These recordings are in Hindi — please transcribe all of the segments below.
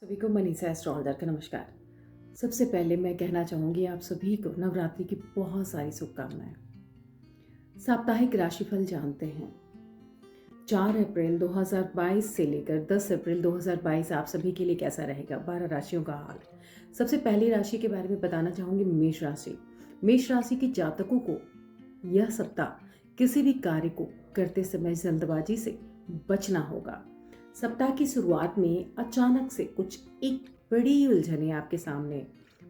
सभी को मनीषा एस्ट्रोलॉजर का नमस्कार। सबसे पहले मैं कहना चाहूँगी आप सभी को नवरात्रि की बहुत सारी शुभकामनाएं। साप्ताहिक राशिफल जानते हैं। 4 अप्रैल 2022 से लेकर 10 अप्रैल 2022 आप सभी के लिए कैसा रहेगा, 12 राशियों का हाल। सबसे पहली राशि के बारे में बताना चाहूँगी, मेष राशि। मेष राशि के जातकों को यह सप्ताह किसी भी कार्य को करते समय जल्दबाजी से बचना होगा। सप्ताह की शुरुआत में अचानक से कुछ एक बड़ी उलझनें आपके सामने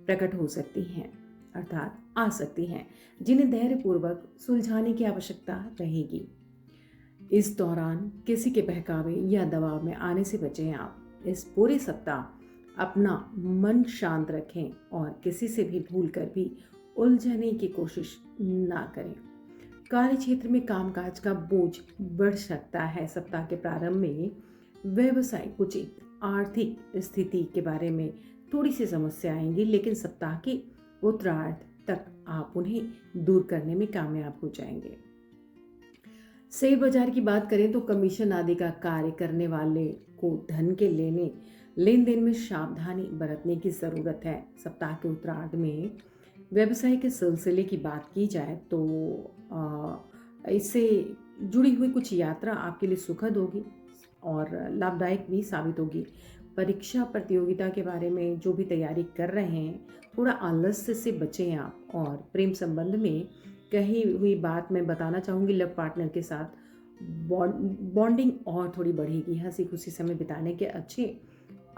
प्रकट हो सकती हैं, अर्थात आ सकती हैं, जिन्हें धैर्यपूर्वक सुलझाने की आवश्यकता रहेगी। इस दौरान किसी के बहकावे या दबाव में आने से बचें। आप इस पूरे सप्ताह अपना मन शांत रखें और किसी से भी भूल कर भी उलझने की कोशिश ना करें। कार्य क्षेत्र में कामकाज का बोझ बढ़ सकता है। सप्ताह के प्रारंभ में व्यवसाय कुछ आर्थिक स्थिति के बारे में थोड़ी सी समस्या आएंगी, लेकिन सप्ताह के उत्तरार्ध तक आप उन्हें दूर करने में कामयाब हो जाएंगे। शेयर बाजार की बात करें तो कमीशन आदि का कार्य करने वाले को धन के लेन देन में सावधानी बरतने की जरूरत है। सप्ताह के उत्तरार्ध में व्यवसाय के सिलसिले की बात की जाए तो इससे जुड़ी हुई कुछ यात्रा आपके लिए सुखद होगी और लाभदायक भी साबित होगी। परीक्षा प्रतियोगिता के बारे में जो भी तैयारी कर रहे हैं, थोड़ा आलस्य से बचें आप। और प्रेम संबंध में कही हुई बात मैं बताना चाहूँगी, लव पार्टनर के साथ बॉन्डिंग और थोड़ी बढ़ेगी। हंसी खुशी समय बिताने के अच्छे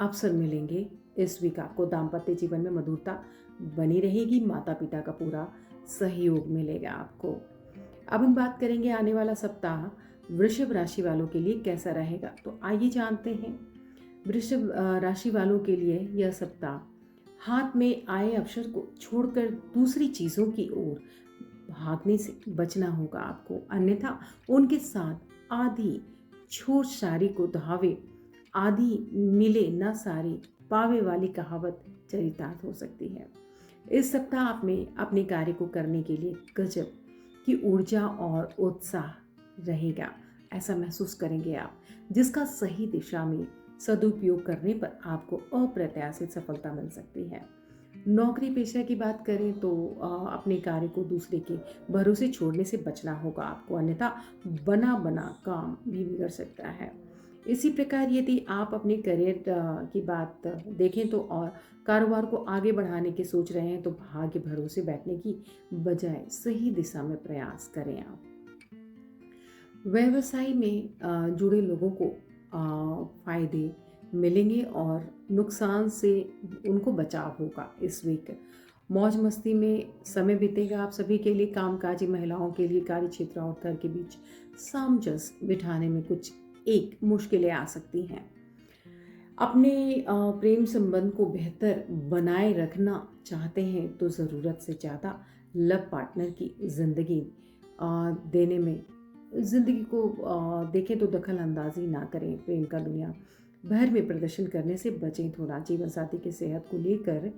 अवसर मिलेंगे। इस वीक आपको दाम्पत्य जीवन में मधुरता बनी रहेगी। माता पिता का पूरा सहयोग मिलेगा आपको। अब हम बात करेंगे आने वाला सप्ताह वृषभ राशि वालों के लिए कैसा रहेगा। तो आइए जानते हैं। वृषभ राशि वालों के लिए यह सप्ताह हाथ में आए अवसर को छोड़कर दूसरी चीजों की ओर भागने से बचना होगा आपको, अन्यथा उनके साथ आधी छोड़ सारी को धावे, आधी मिले न सारी पावे वाली कहावत चरितार्थ हो सकती है। इस सप्ताह आप में अपने कार्य को करने के लिए गजब की ऊर्जा और उत्साह रहेगा। ऐसा महसूस करेंगे आप, जिसका सही दिशा में सदुपयोग करने पर आपको अप्रत्याशित सफलता मिल सकती है। नौकरी पेशा की बात करें तो अपने कार्य को दूसरे के भरोसे छोड़ने से बचना होगा आपको, अन्यथा बना बना काम भी बिगड़ सकता है। इसी प्रकार यदि आप अपने करियर की बात देखें तो और कारोबार को आगे बढ़ाने की सोच रहे हैं तो भाग्य भरोसे बैठने की बजाय सही दिशा में प्रयास करें आप। व्यवसाय में जुड़े लोगों को फायदे मिलेंगे और नुकसान से उनको बचाव होगा। इस वीक मौज मस्ती में समय बीतेगा आप सभी के लिए। कामकाजी महिलाओं के लिए कार्य क्षेत्र और घर के बीच सामंजस्य बिठाने में कुछ एक मुश्किलें आ सकती हैं। अपने प्रेम संबंध को बेहतर बनाए रखना चाहते हैं तो ज़रूरत से ज़्यादा लव पार्टनर की ज़िंदगी देने में ज़िंदगी को देखें तो दखल अंदाजी ना करें। प्रेम का दुनिया भर में प्रदर्शन करने से बचें थोड़ा। जीवन साथी की सेहत को लेकर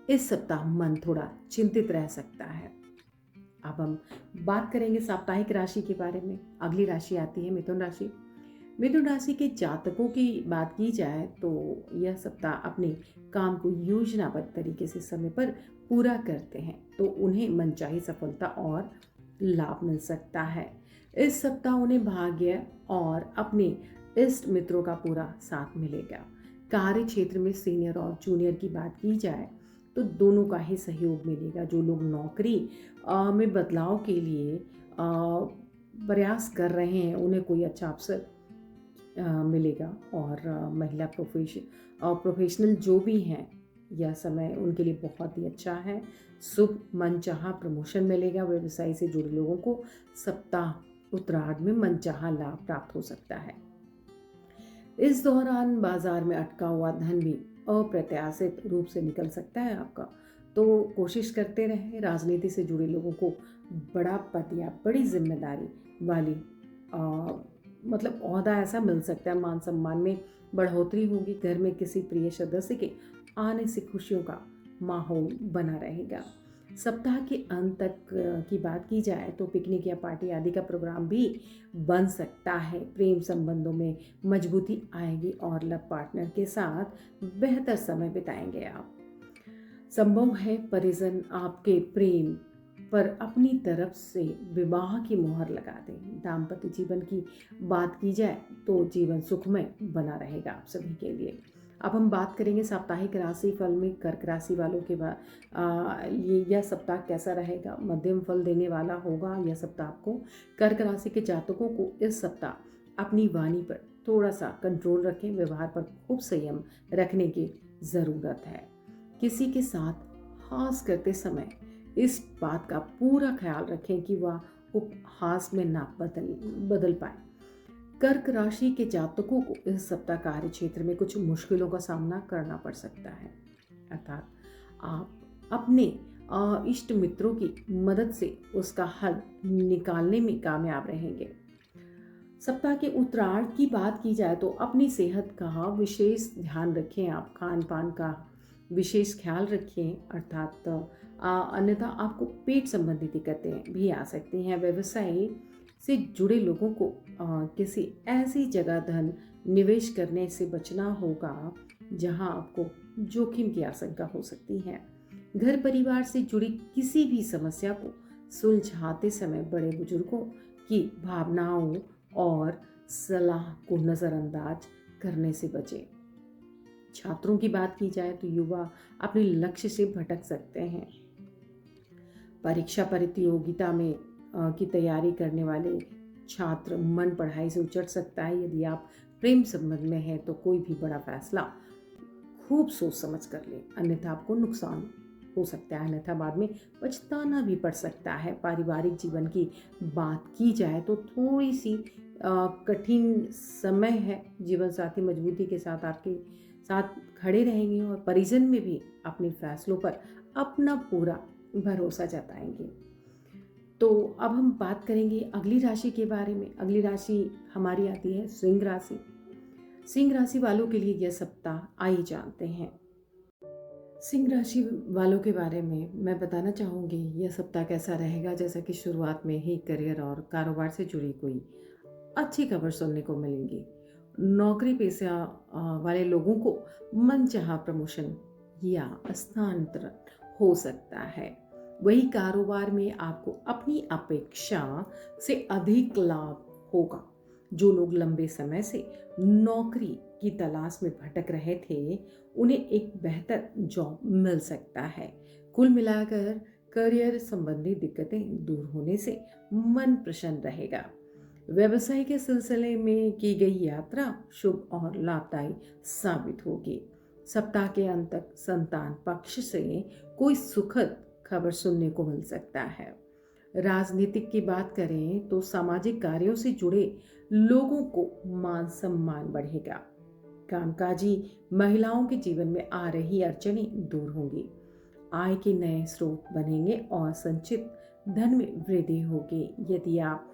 इस सप्ताह मन थोड़ा चिंतित रह सकता है। अब हम बात करेंगे साप्ताहिक राशि के बारे में। अगली राशि आती है मिथुन राशि। मिथुन राशि के जातकों की बात की जाए तो यह सप्ताह अपने काम को योजनाबद्ध तरीके से समय पर पूरा करते हैं तो उन्हें मनचाही सफलता और लाभ मिल सकता है। इस सप्ताह उन्हें भाग्य और अपने इष्ट मित्रों का पूरा साथ मिलेगा। कार्य क्षेत्र में सीनियर और जूनियर की बात की जाए तो दोनों का ही सहयोग मिलेगा। जो लोग नौकरी में बदलाव के लिए प्रयास कर रहे हैं उन्हें कोई अच्छा अवसर मिलेगा। और महिला प्रोफेशनल जो भी हैं, यह समय उनके लिए बहुत ही अच्छा है। शुभ मनचाहा प्रमोशन मिलेगा। व्यवसाय से जुड़े लोगों को सप्ताह उत्तरार्ध में मनचाहा लाभ प्राप्त हो सकता है। इस दौरान बाजार में अटका हुआ धन भी अप्रत्याशित रूप से निकल सकता है आपका, तो कोशिश करते रहें। राजनीति से जुड़े लोगों को बड़ा पद या बड़ी जिम्मेदारी वाली मतलब ओहदा ऐसा मिल सकता है। मान सम्मान में बढ़ोतरी होगी। घर में किसी प्रिय सदस्य के आने से खुशियों का माहौल बना रहेगा। सप्ताह के अंत तक की बात की जाए तो पिकनिक या पार्टी आदि का प्रोग्राम भी बन सकता है। प्रेम संबंधों में मजबूती आएगी और लव पार्टनर के साथ बेहतर समय बिताएंगे आप। संभव है परिजन आपके प्रेम पर अपनी तरफ से विवाह की मोहर लगा दें। दाम्पत्य जीवन की बात की जाए तो जीवन सुखमय बना रहेगा आप सभी के लिए। अब हम बात करेंगे साप्ताहिक राशि फल में कर्क राशि वालों के ये यह सप्ताह कैसा रहेगा। मध्यम फल देने वाला होगा यह सप्ताह आपको। कर्क राशि के जातकों को इस सप्ताह अपनी वाणी पर थोड़ा सा कंट्रोल रखें, व्यवहार पर खूब संयम रखने की ज़रूरत है। किसी के साथ हास करते समय इस बात का पूरा ख्याल रखें कि वह उपहास में ना बदल पाए। कर्क राशि के जातकों को इस सप्ताह कार्य क्षेत्र में कुछ मुश्किलों का सामना करना पड़ सकता है, अर्थात आप अपने इष्ट मित्रों की मदद से उसका हल निकालने में कामयाब रहेंगे। सप्ताह के उत्तरार्ध की बात की जाए तो अपनी सेहत का विशेष ध्यान रखें। आप खान पान का विशेष ख्याल रखें, अर्थात अन्यथा आपको पेट संबंधी दिक्कतें भी आ सकती हैं। व्यवसाय से जुड़े लोगों को किसी ऐसी जगह धन निवेश करने से बचना होगा जहां आपको जोखिम की आशंका हो सकती है। घर परिवार से जुड़ी किसी भी समस्या को सुलझाते समय बड़े बुजुर्गों की भावनाओं और सलाह को नज़रअंदाज करने से बचें। छात्रों की बात की जाए तो युवा अपने लक्ष्य से भटक सकते हैं। परीक्षा प्रतियोगिता में की तैयारी करने वाले छात्र मन पढ़ाई से उचट सकता है। यदि आप प्रेम संबंध में हैं तो कोई भी बड़ा फैसला खूब सोच समझ कर ले, अन्यथा आपको नुकसान हो सकता है, अन्यथा बाद में पछताना भी पड़ सकता है। पारिवारिक जीवन की बात की जाए तो थोड़ी सी कठिन समय है। जीवन साथी मजबूती के साथ आपके साथ खड़े रहेंगे और परिजन में भी अपने फैसलों पर अपना पूरा भरोसा जताएंगे। तो अब हम बात करेंगे अगली राशि के बारे में। अगली राशि हमारी आती है सिंह राशि। सिंह राशि वालों के लिए यह सप्ताह आइए जानते हैं। सिंह राशि वालों के बारे में मैं बताना चाहूँगी यह सप्ताह कैसा रहेगा। जैसा कि शुरुआत में ही करियर और कारोबार से जुड़ी कोई अच्छी खबर सुनने को मिलेंगी। नौकरी पेशा वाले लोगों को मनचाहा प्रमोशन या स्थानांतरण हो सकता है। वही कारोबार में आपको अपनी अपेक्षा से अधिक लाभ होगा। जो लोग लंबे समय से नौकरी की तलाश में भटक रहे थे उन्हें एक बेहतर जॉब मिल सकता है। कुल मिलाकर करियर संबंधी दिक्कतें दूर होने से मन प्रसन्न रहेगा। व्यवसाय के सिलसिले में की गई यात्रा शुभ और लाभदायी साबित होगी। सप्ताह के अंत तक संतान पक्ष से कोई सुखद खबर सुनने को मिल सकता है। राजनीतिक की बात करें तो सामाजिक कार्यों से जुड़े लोगों को मान सम्मान बढ़ेगा। कामकाजी महिलाओं के जीवन में आ रही अड़चनें दूर होंगी। आय के नए स्रोत बनेंगे और संचित धन में वृद्धि होगी। यदि आप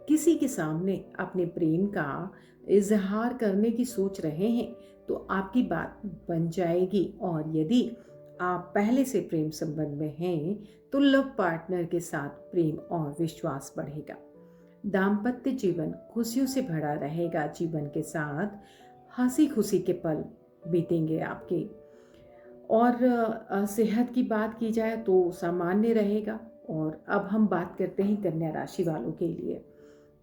किसी के सामने अपने प्रेम का इजहार करने की सोच रहे हैं तो आपकी बात बन जाएगी, और यदि आप पहले से प्रेम संबंध में हैं तो लव पार्टनर के साथ प्रेम और विश्वास बढ़ेगा। दाम्पत्य जीवन खुशियों से भरा रहेगा। जीवन के साथ हंसी खुशी के पल बीतेंगे आपके। और सेहत की बात की जाए तो सामान्य रहेगा। और अब हम बात करते हैं कन्या राशि वालों के लिए।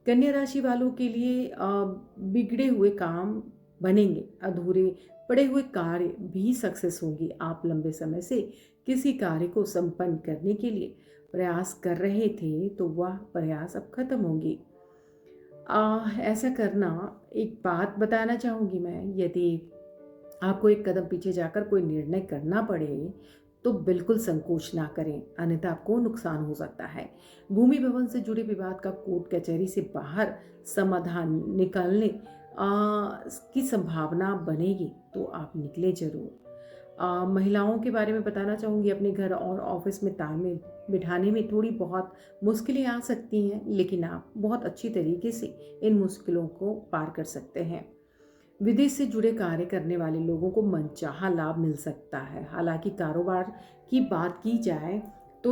कन्या राशि वालों के लिए बिगड़े हुए काम बनेंगे, अधूरे पड़े हुए कार्य भी सक्सेस होंगी। आप लंबे समय से किसी कार्य को संपन्न करने के लिए प्रयास कर रहे थे तो वह प्रयास अब खत्म होंगी। ऐसा करना, एक बात बताना चाहूँगी मैं, यदि आपको एक कदम पीछे जाकर कोई निर्णय करना पड़े तो बिल्कुल संकोच ना करें, अन्यथा आपको नुकसान हो सकता है। भूमि भवन से जुड़े विवाद का कोर्ट कचहरी से बाहर समाधान निकालने की संभावना बनेगी, तो आप निकले जरूर। महिलाओं के बारे में बताना चाहूँगी, अपने घर और ऑफिस में तालमेल बिठाने में थोड़ी बहुत मुश्किलें आ सकती हैं, लेकिन आप बहुत अच्छी तरीके से इन मुश्किलों को पार कर सकते हैं। विदेश से जुड़े कार्य करने वाले लोगों को मनचाहा लाभ मिल सकता है। हालांकि कारोबार की बात की जाए तो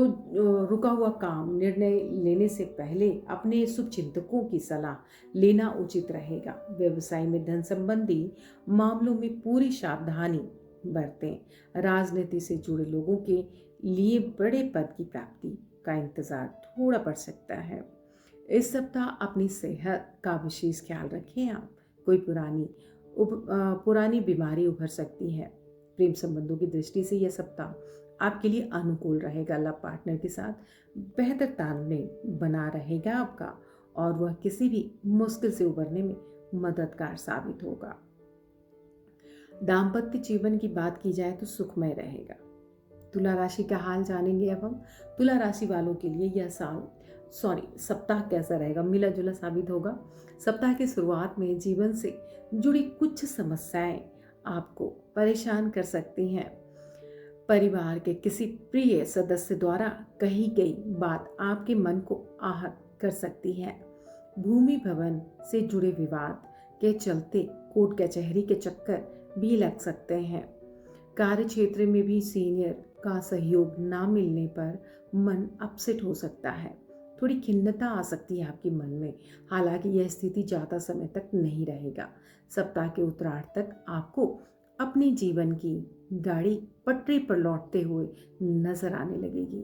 रुका हुआ काम निर्णय लेने से पहले अपने शुभचिंतकों की सलाह लेना उचित रहेगा। व्यवसाय में धन संबंधी मामलों में पूरी सावधानी बरतें। राजनीति से जुड़े लोगों के लिए बड़े पद की प्राप्ति का इंतजार थोड़ा बढ़ सकता है। इस सप्ताह अपनी सेहत का विशेष ख्याल रखें। आप कोई पुरानी बीमारी उभर सकती है। प्रेम संबंधों की दृष्टि से यह सप्ताह आपके लिए अनुकूल रहेगा। लव पार्टनर के साथ बेहतर तालमेल बना रहेगा आपका, और वह किसी भी मुश्किल से उबरने में मददगार साबित होगा। दाम्पत्य जीवन की बात की जाए तो सुखमय रहेगा। तुला राशि का हाल जानेंगे अब हम। तुला राशि वालों के लिए यह सप्ताह कैसा रहेगा, मिला जुला साबित होगा। सप्ताह की शुरुआत में जीवन से जुड़ी कुछ समस्याएं आपको परेशान कर सकती हैं। परिवार के किसी प्रिय सदस्य द्वारा कही गई बात आपके मन को आहत कर सकती है। भूमि भवन से जुड़े विवाद के चलते कोर्ट कचहरी के चक्कर भी लग सकते हैं। कार्य क्षेत्र में भी सीनियर का सहयोग ना मिलने पर मन अपसेट हो सकता है। थोड़ी खिन्नता आ सकती है आपके मन में। हालांकि यह स्थिति ज़्यादा समय तक नहीं रहेगा। सप्ताह के उत्तरार्ध तक आपको अपने जीवन की गाड़ी पटरी पर लौटते हुए नजर आने लगेगी।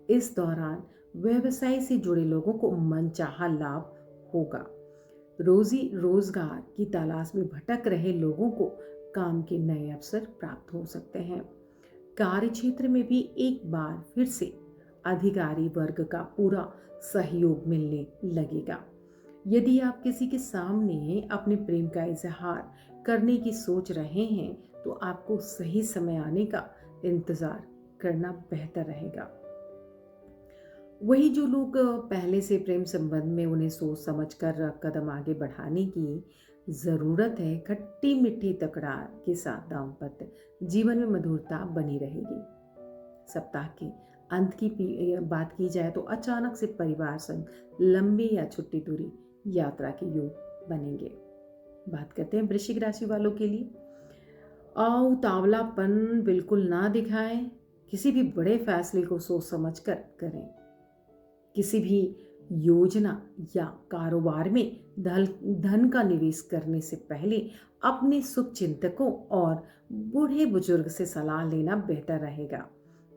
इस दौरान व्यवसाय से जुड़े लोगों को मनचाहा लाभ होगा। रोजी रोजगार की तलाश में भटक रहे लोगों को काम के नए अवसर प्राप्त हो सकते हैं। कार्य क्षेत्र में भी एक बार फिर से अधिकारी वर्ग का पूरा सहयोग मिलने लगेगा। यदि आप किसी के सामने अपने प्रेम का इजहार करने की सोच रहे हैं तो आपको सही समय आने का इंतजार करना बेहतर रहेगा। वही जो लोग पहले से प्रेम संबंध में, उन्हें सोच समझ कर कदम आगे बढ़ाने की जरूरत है। खट्टी मीठी तकरार के साथ दाम्पत्य जीवन में मधुरता बनी रहेगी। सप्ताह के अंत की बात की जाए तो अचानक से परिवार संग लंबी या छुट्टी दूरी यात्रा के योग बनेंगे। बात करते हैं वृश्चिक राशि वालों के लिए। उतावलापन बिल्कुल ना दिखाएं। किसी भी बड़े फैसले को सोच समझ कर करें। किसी भी योजना या कारोबार में धन का निवेश करने से पहले अपने शुभचिंतकों और बूढ़े बुजुर्ग से सलाह लेना बेहतर रहेगा।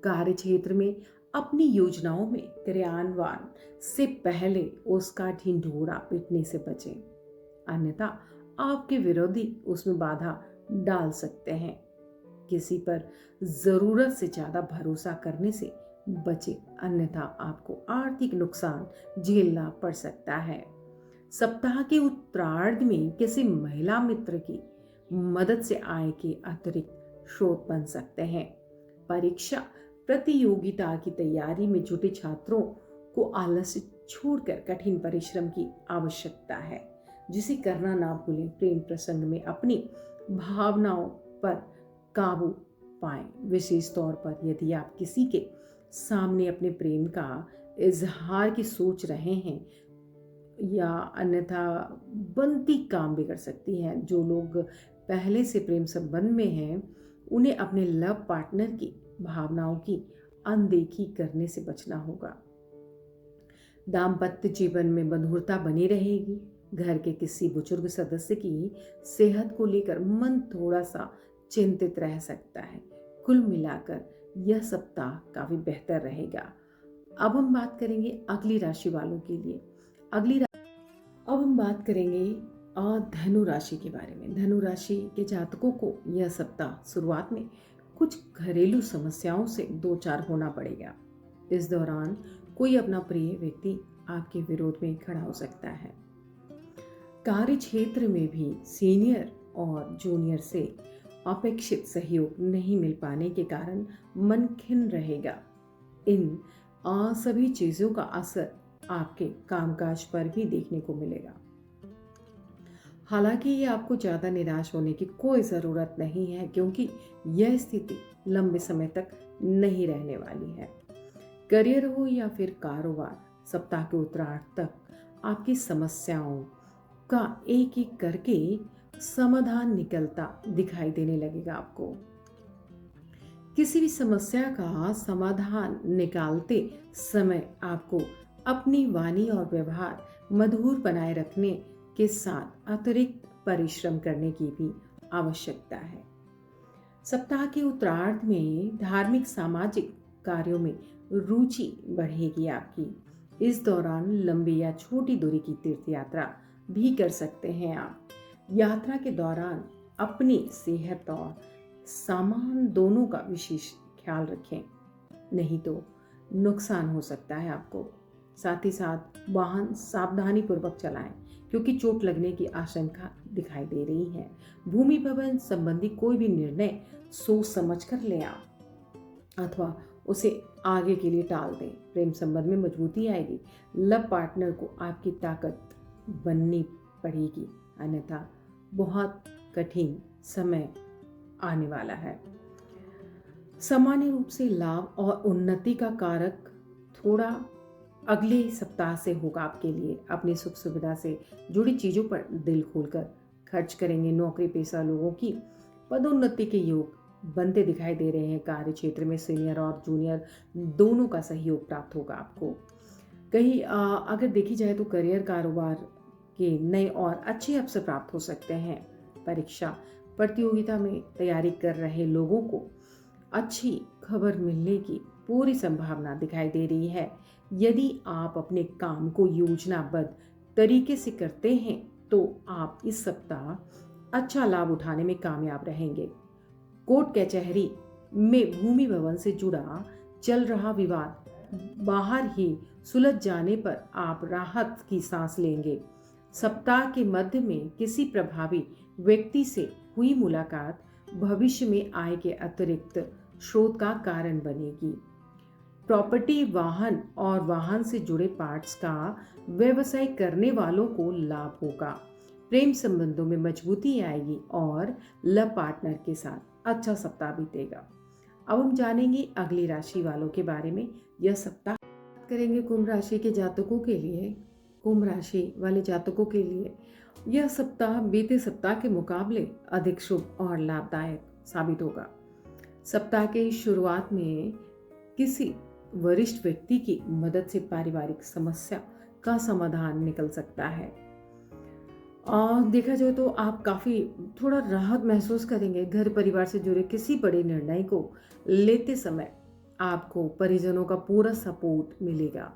कार्य क्षेत्र में अपनी योजनाओं में क्रियान्वयन से पहले उसका ढिंढोरा पीटने से बचें, अन्यथा आपके विरोधी उसमें बाधा डाल सकते हैं। किसी पर जरूरत से ज्यादा भरोसा करने से बचे, अन्यथा आपको आर्थिक नुकसान झेलना पड़ सकता है। सप्ताह के उत्तरार्ध में किसी महिला मित्र की मदद से आय के अतिरिक्त स्रोत बन सकते हैं। परीक्षा प्रतियोगिता की तैयारी में जुटे छात्रों को आलस्य छोड़कर कठिन परिश्रम की आवश्यकता है, जिसे करना ना भूलें। प्रेम प्रसंग में अपनी भावनाओं पर काबू पाएं। विशेष तौर पर यदि आप किसी के सामने अपने प्रेम का इजहार की सोच रहे हैं या अन्यथा बनती काम बिगड़ सकती है। जो लोग पहले से प्रेम संबंध में हैं उन्हें अपने लव पार्टनर की भावनाओं की अनदेखी करने से बचना होगा। दाम्पत्य जीवन में मधुरता बनी रहेगी। घर के किसी बुजुर्ग सदस्य की सेहत को लेकर मन थोड़ा सा चिंतित रह सकता है। कुल मिलाकर यह सप्ताह काफी बेहतर रहेगा। अब हम बात करेंगे अगली राशि वालों के लिए। अब हम बात करेंगे धनु राशि के बारे में। धनु राशि के जातकों को यह सप्ताह शुरुआत में कुछ घरेलू समस्याओं से दो चार होना पड़ेगा। इस दौरान कोई अपना प्रिय व्यक्ति आपके विरोध में खड़ा हो सकता है। कार्य क्षेत्र में भी सीनियर और जूनियर से अपेक्षित सहयोग नहीं मिल पाने के कारण मन खिन्न रहेगा। इन सभी चीजों का असर आपके कामकाज पर भी देखने को मिलेगा। हालांकि ये आपको ज्यादा निराश होने की कोई जरूरत नहीं है, क्योंकि यह स्थिति लंबे समय तक नहीं रहने वाली है। करियर हो या फिर कारोबार, सप्ताह के उत्तरार्ध तक आपकी समस्याओं का एक एक करके समाधान निकलता दिखाई देने लगेगा आपको। किसी भी समस्या का समाधान निकालते समय आपको अपनी वाणी और व्यवहार मधुर बनाए रखने के साथ अतिरिक्त परिश्रम करने की भी आवश्यकता है। सप्ताह के उत्तरार्ध में धार्मिक सामाजिक कार्यों में रुचि बढ़ेगी आपकी। इस दौरान लंबी या छोटी दूरी की तीर्थ यात्रा भी कर सकते हैं आप। यात्रा के दौरान अपनी सेहत और सामान दोनों का विशेष ख्याल रखें, नहीं तो नुकसान हो सकता है आपको। साथ ही साथ वाहन सावधानी पूर्वक चलाएं, क्योंकि चोट लगने की आशंका दिखाई दे रही है। भूमि भवन संबंधी कोई भी निर्णय सोच समझ कर लें आप, अथवा उसे आगे के लिए टाल दें। प्रेम संबंध में मजबूती आएगी। लव पार्टनर को आपकी ताकत बननी पड़ेगी, अन्यथा बहुत कठिन समय आने वाला है। सामान्य रूप से लाभ और उन्नति का कारक थोड़ा अगले सप्ताह से होगा आपके लिए। अपनी सुख सुविधा से जुड़ी चीजों पर दिल खोलकर खर्च करेंगे। नौकरी पेशा लोगों की पदोन्नति के योग बनते दिखाई दे रहे हैं। कार्य क्षेत्र में सीनियर और जूनियर दोनों का सहयोग प्राप्त होगा आपको। कहीं अगर देखी जाए तो करियर कारोबार के नए और अच्छे अवसर प्राप्त हो सकते हैं। परीक्षा प्रतियोगिता में तैयारी कर रहे लोगों को अच्छी खबर मिलने की पूरी संभावना दिखाई दे रही है। यदि आप अपने काम को योजनाबद्ध तरीके से करते हैं तो आप इस सप्ताह अच्छा लाभ उठाने में कामयाब रहेंगे। कोर्ट कचहरी में भूमि भवन से जुड़ा चल रहा विवाद बाहर ही सुलझ जाने पर आप राहत की सांस लेंगे। सप्ताह के मध्य में किसी प्रभावी व्यक्ति से हुई मुलाकात भविष्य में आय के अतिरिक्त स्रोत का कारण बनेगी। प्रॉपर्टी, वाहन और वाहन से जुड़े पार्ट्स का व्यवसाय करने वालों को लाभ होगा। प्रेम संबंधों में मजबूती आएगी और लव पार्टनर के साथ अच्छा सप्ताह बीतेगा। अब हम जानेंगे अगली राशि वालों के बारे में। यह सप्ताह करेंगे कुंभ राशि के जातकों के लिए। कुंभ राशि वाले जातकों के लिए यह सप्ताह बीते सप्ताह के मुकाबले अधिक शुभ और लाभदायक साबित होगा। सप्ताह के शुरुआत में किसी वरिष्ठ व्यक्ति की मदद से पारिवारिक समस्या का समाधान निकल सकता है। और देखा जाए तो आप काफी थोड़ा राहत महसूस करेंगे। घर परिवार से जुड़े किसी बड़े निर्णय को लेते समय आपको परिजनों का पूरा सपोर्ट मिलेगा।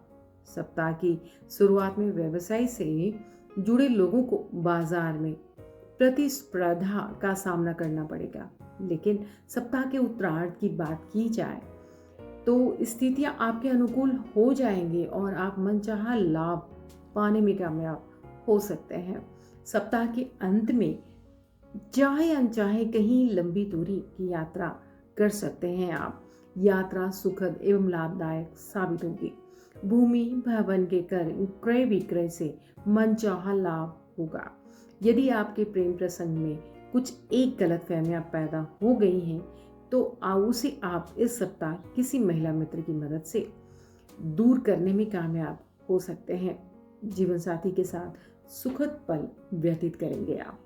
सप्ताह की शुरुआत में व्यवसाय से जुड़े लोगों को बाजार में प्रतिस्पर्धा का सामना करना पड़ेगा, लेकिन सप्ताह के उत्तरार्ध की बात की जाए तो स्थितियां आपके अनुकूल हो जाएंगी और आप मनचाहा लाभ पाने में कामयाब हो सकते हैं। सप्ताह के अंत में चाहे अनचाहे कहीं लंबी दूरी की यात्रा कर सकते हैं आप। यात्रा सुखद एवं लाभदायक साबित होगी। भूमि भवन के क्रय विक्रय से मनचाहा लाभ होगा। यदि आपके प्रेम प्रसंग में कुछ एक गलतफहमियां पैदा हो गई हैं तो उसे आप इस सप्ताह किसी महिला मित्र की मदद से दूर करने में कामयाब हो सकते हैं। जीवन साथी के साथ सुखद पल व्यतीत करेंगे आप।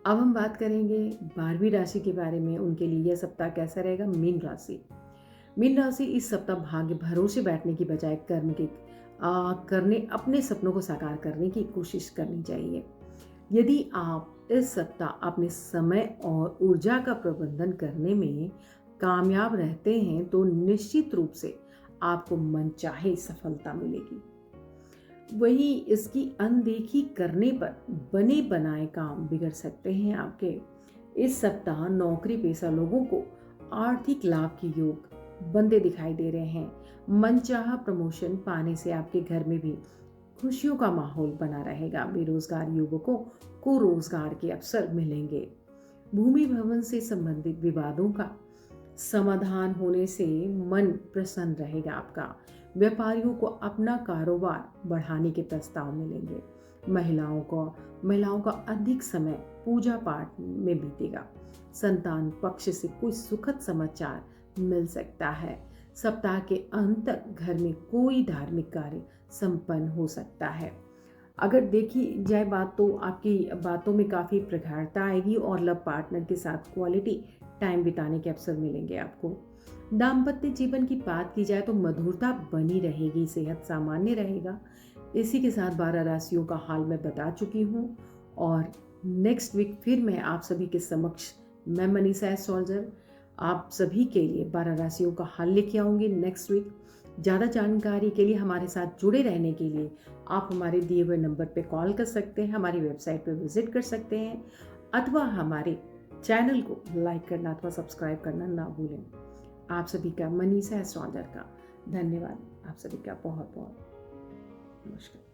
अब हम बात करेंगे 12वीं राशि के बारे में। उनके लिए यह सप्ताह कैसा रहेगा। मीन राशि। मीन राशि इस सप्ताह भाग्य भरोसे बैठने की बजाय करने अपने सपनों को साकार करने की कोशिश करनी चाहिए। यदि आप इस सप्ताह अपने समय और ऊर्जा का प्रबंधन करने में कामयाब रहते हैं तो निश्चित रूप से आपको मनचाहे सफलता मिलेगी। वही इसकी अनदेखी करने पर बने बनाए काम बिगड़ सकते हैं आपके। इस सप्ताह नौकरी पेशा लोगों को आर्थिक लाभ के योग बनते दिखाई दे रहे हैं। मनचाहा प्रमोशन पाने से आपके घर में भी खुशियों का माहौल बना रहेगा। बेरोजगार युवकों को रोजगार के अवसर मिलेंगे। भूमि भवन से संबंधित विवादों का समाधान होने से मन प्रसन्न रहेगा आपका। व्यापारियों को अपना कारोबार बढ़ाने के प्रस्ताव मिलेंगे। महिलाओं का अधिक समय पूजा पाठ में बीतेगा। संतान पक्ष से कोई सुखद समाचार मिल सकता है। सप्ताह के अंत तक घर में कोई धार्मिक कार्य संपन्न हो सकता है। अगर देखी जाए बात तो आपकी बातों में काफ़ी प्रगाढ़ता आएगी और लव पार्टनर के साथ क्वालिटी टाइम बिताने के अवसर मिलेंगे आपको। दाम्पत्य जीवन की बात की जाए तो मधुरता बनी रहेगी, सेहत सामान्य रहेगा। इसी के साथ 12 राशियों का हाल मैं बता चुकी हूँ और नेक्स्ट वीक फिर मैं आप सभी के समक्ष, मैं मनीषा एस्ट्रोलॉजर, आप सभी के लिए 12 राशियों का हल लेके आऊँगी नेक्स्ट वीक। ज़्यादा जानकारी के लिए, हमारे साथ जुड़े रहने के लिए आप हमारे दिए हुए नंबर पे कॉल कर सकते हैं, हमारी वेबसाइट पे विजिट कर सकते हैं, अथवा हमारे चैनल को लाइक करना अथवा सब्सक्राइब करना ना भूलें। आप सभी का, मनीषा एस्ट्रोलॉजर का धन्यवाद। आप सभी का बहुत बहुत नमस्कार।